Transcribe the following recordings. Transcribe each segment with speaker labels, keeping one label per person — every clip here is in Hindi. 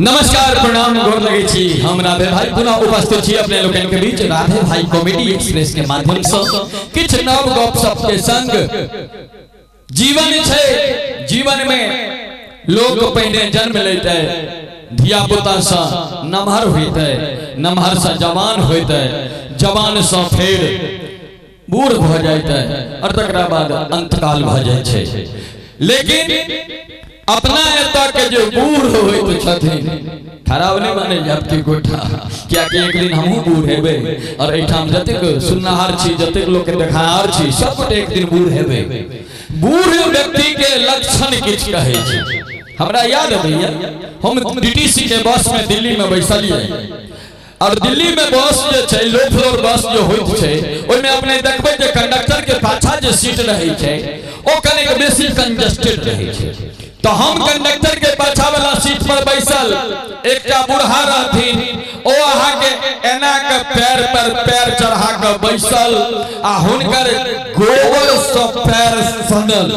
Speaker 1: नमस्कार प्रणाम गोर लगे छी हम राधे भाई पुनः उपस्थित छी अपने लोगन के बीच राधे भाई कॉमेडी एक्सप्रेस के माध्यम से किछ नव गपशप के संग जीवन छे। जीवन में लोग पहले जन्म लेते धिया पुता से नमहर होते नमहर से जवान होते जवान से फिर बूढ़ भ जाते और तकरा बाद अंतकाल भ जाय छे। लेकिन अपना एता के जो बूढ़ होइत छथिन खराब नहीं माने जबकि गोठा क्या कि एक दिन हमहू बूढ़ हेबे और एठाम जतेक सुनहार छी जतेक लोग के देखार छी सब गोटे एक दिन बूढ़ हेबे। बूढ़ व्यक्ति के लक्षण किछ कहै छै। हमरा याद भैया हम डीटीसी के बस में दिल्ली में बैसलिए और दिल्ली में बस जे छै लो फ्लोर बस जो होइत छै ओय में अपने देखबै जे कंडक्टर के पाछा जे सीट रहै छै ओ कनेक बेसी कंजेस्टेड रहै छै। तो हम कंडक्टर के पाछा वाला सीट पर बैसल एकटा बूढ़ा रहथिन ओ अहा के एना के पैर पर पैर चढ़ा के बैसल आ हुनकर गोबर से पैर सनल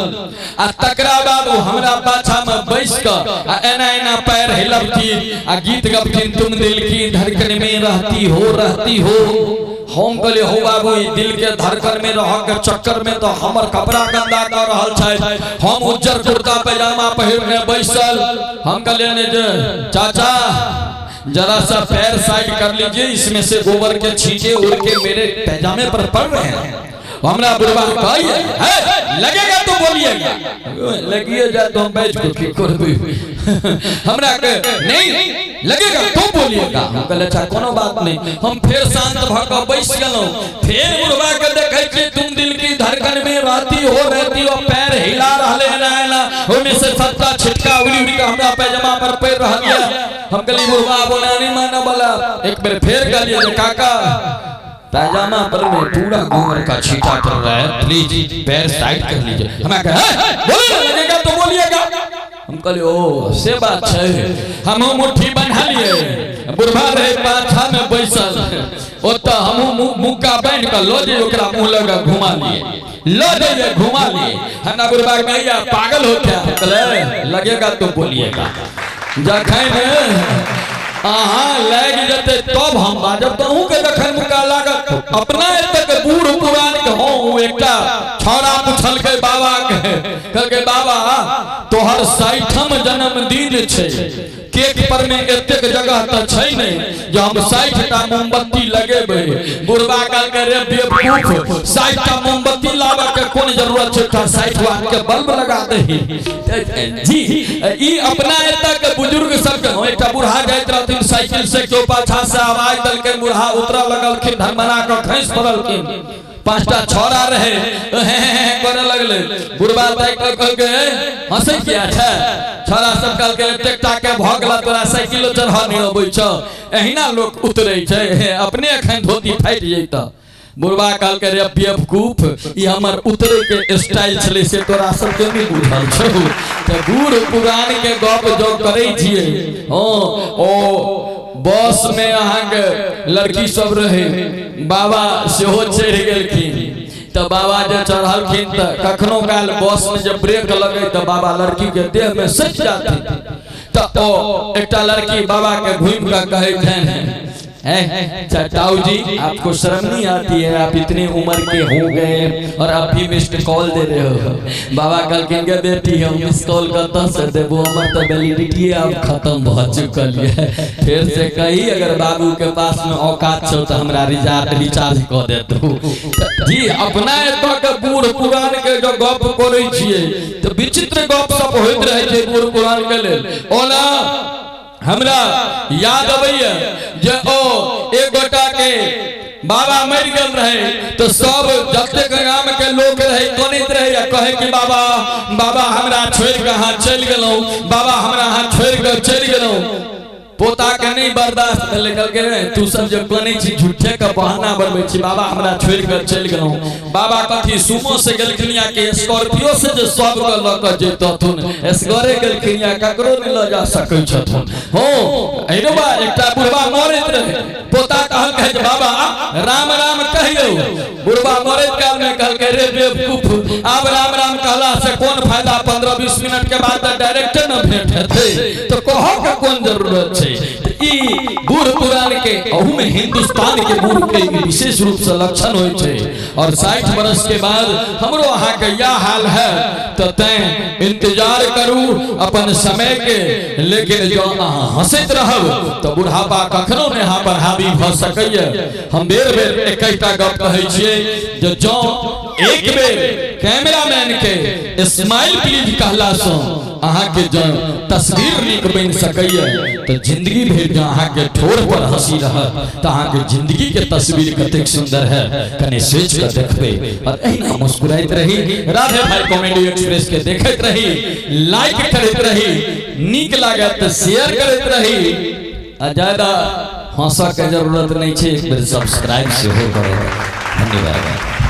Speaker 1: आ तकरा बाद हमरा पाछा में बैस के आ एना एना पैर हिलबथिन आ गीत गबथिन तुम दिल की धड़कन में रहती हो। हम कहले हो बाबू दिल के धड़कन में रह के चक्कर में तो हमर कपड़ा गंदा कर रहल छै। हम उज्जर कुर्ता पैजामा पहिर के बैसल हम कहले ने जे चाचा जरा सा पैर साइड कर लीजिए इसमें से गोबर के छींटे उड़ के मेरे पैजामे पर पड़ रहे हैं। हमरा बुढ़वा कहिए है लगेगा तो बोलिएगा लगिए जा तो हम बैठ के ठीक कर दू हमरा के नहीं लगेगा तो बोलिएगा। हम कहले अच्छा कोनो बात नहीं। हम फिर शांत भ के बैस गेलौ फिर बुढ़वा के देखै छी तुम दिल की धड़कन में रहती हो पैर हिला रहले ना ओमे से सत्ता छिटका उड़ी उड़ी के हमरा पैजामा पर पड़ रहल है। हम कहली बुढ़वा बोला नहीं माने वाला एक बार फिर कहलिए काका पैजामा पर में पूरा गोबर का छींटा पड़ रहा है प्लीज पैर साइड कर लीजिए। हमें बोले लगेगा तो बोलिएगा। हम कहले ओ से बात है हम मुट्ठी बना लिए बुढ़वा रहे पाछा में बैसल ओता हम मुक्का बांध के लो जे ओकरा मुंह लगा घुमा लिए घुमा लिए। हमरा बुढ़वा कहिया पागल हो क्या कहले लगेगा तो बोलिएगा। जखन अहाँ लग जते तब हम बाजब तो अहू के जखन मुका लागत अपना तक बूढ़ पुरान के हो एकटा छौड़ा पूछल के बाबा के कहल के बाबा तोहर 60वां जन्मदिन छै केक पर में एतेक जगह त छै नहीं जो हम 60टा मोमबत्ती लगेबे। बुढ़वा कहल के रे बेवकूफ 60टा मोमबत्ती लाबे के कोन जरूरत छै 60 वाट के बल्ब लगा दही जी। ई अपना तक बुजुर्ग सब के एकटा बूढ़ा जाइत रहथिन साइकिल से क्यों पाछा से आवाज दल के बूढ़ा उतरा लगलखिन धनमना के खैस पड़लखिन 5टा छोरा रहे करे लगले बुढ़वा देख कहल के हंसे किया छै छोरा सब कहल के टेक्टा के भ गेला तोरा साइकिल चढ़ा नहीं अबै छ एहिना लोग उतरै छै अपने अखन धोती फाटि जैत। बुढ़वा कहल के रे बेवकूफ ई हमर उतरे के स्टाइल छले से तोरा सब के नहीं बुझल छौ त बूढ़ पुरान के गप जो करै छियै ओ बस में अहाँ के लड़की सब रहे बाबा सेहो चढ़ गेलखिन तो बाबा जे चढ़लखिन त कखनो काल बस में जब ब्रेक लगे तो बाबा लड़की के देह में सट जाती तो एकटा लड़की बाबा के घूम के कहे ताऊ जी आपको शर्म नहीं आती है आप इतनी उम्र के हो गए और आप भी मिस्ड कॉल दे रहे हो। बाबा कल के बेटी हम मिस कॉल करता से देबो हमर तो वैलिडिटी अब खत्म भ चुकल है फिर से कही अगर बाबू के पास में औकात छौ तो हमरा रिचार्ज क देतौ जी। अपना एतऽ के बूढ़ पुरान के जो गप करै छियै तो विचित्र गप सब होइत रहे छै बूढ़ पुरान के लेल। ओला हमरा याद अबैया जे ओ एक गोटा के बाबा मर गेल रहे तो सब जतेक गाम के लोग रहे कनित रहे कहे कि बाबा बाबा हमरा छोड़ के हाथ चल गेलौ बाबा हमरा हाथ छोड़ के चल गेलौ। पोता के नहीं बर्दाश्त लेकर के तू सब जब कने छी झूठे का बहाना बनबै छी बाबा हमरा छोड़ के चल गेलौ। बाबा कथी सुमो से गेलखिनिया के स्कॉर्पियो से जे सब के ल के जेतथुन एसगरे गेलखिनिया ककरो नहीं ल जा सकै छथुन हो एनोबा एकटा बुढ़वा मरैत रहे पोता कहल के बाबा राम राम कहियो बुढ़वा मरैत काल में कहल के रे बेवकूफ अब राम राम कहला से कोन फायदा 15-20 मिनट के बाद डायरेक्ट न भेंट हेते तो कहो के कोन जरूरत छै। ई बूढ़ पुरान के अहू में हिंदुस्तान के बूढ़ के विशेष रूप से लक्षण होय छै। और 60 वर्ष के बाद हमरो अहाँ के या हाल है तो तैं इंतजार करू अपन समय के, लेकिन जो अहाँ हंसैत रहब तो बुढ़ापा कखनो ने अहाँ पर हावी भ सकैया। हम बेर बेर एकटा गप कहै छियै जे जो एक बेर कैमरामैन के स्माइल प्लीज कहला सो अहाँ के जो तस्वीर निक बन सकैया तो जिंदगी भर जो अहाँ के ठोर पर हंसी रहत तो अहाँ के जिंदगी के तस्वीर कतेक सुंदर है कने सोच के देखबे और एहिना मुस्कुराइत रही। राधे भाई कॉमेडी एक्सप्रेस के देखैत रही, लाइक करैत रही, नीक लागत तो शेयर करैत रही। ज्यादा हंसा के जरूरत नहीं है, एक बेर सब्सक्राइब से हो करो। धन्यवाद।